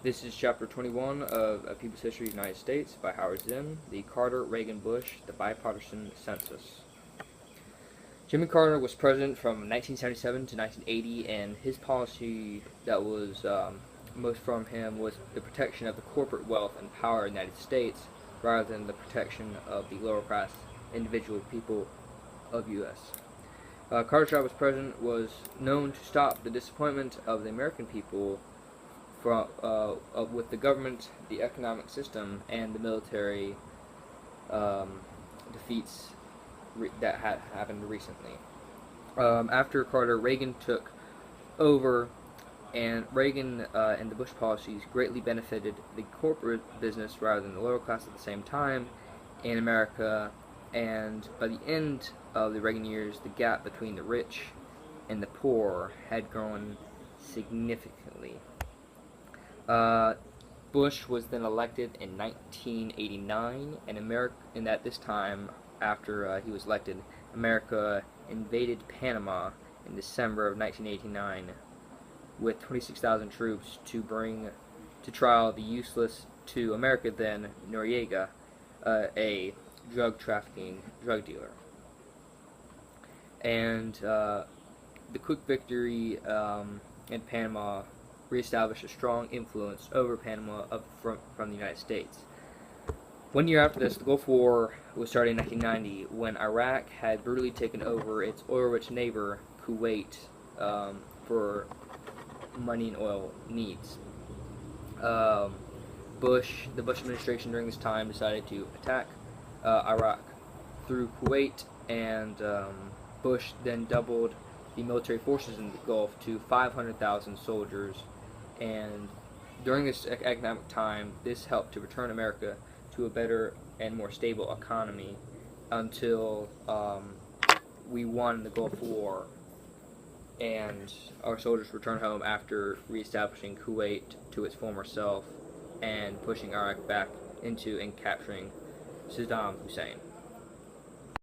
This is Chapter 21 of A People's History of the United States by Howard Zinn, the Carter-Reagan-Bush, the Bipartisan Census. Jimmy Carter was president from 1977 to 1980, and his policy that was most from him was the protection of the corporate wealth and power in the United States rather than the protection of the lower class individual people of U.S. Carter's job as president was known to stop the disappointment of the American people with the government, the economic system, and the military defeats that had happened recently. After Carter, Reagan took over, and Reagan and the Bush policies greatly benefited the corporate business rather than the lower class at the same time in America, and by the end of the Reagan years, the gap between the rich and the poor had grown significantly. Bush was then elected in 1989, and at this time, after he was elected, America invaded Panama in December of 1989 with 26,000 troops to bring to trial the useless to America then Noriega, a drug-trafficking drug dealer. And the quick victory in Panama reestablished a strong influence over Panama from the United States. 1 year after this, the Gulf War was started in 1990 when Iraq had brutally taken over its oil-rich neighbor, Kuwait, for money and oil needs. The Bush administration during this time decided to attack Iraq through Kuwait, and Bush then doubled the military forces in the Gulf to 500,000 soldiers, and during this economic time, this helped to return America to a better and more stable economy until we won the Gulf War and our soldiers returned home after reestablishing Kuwait to its former self and pushing Iraq back into and capturing Saddam Hussein.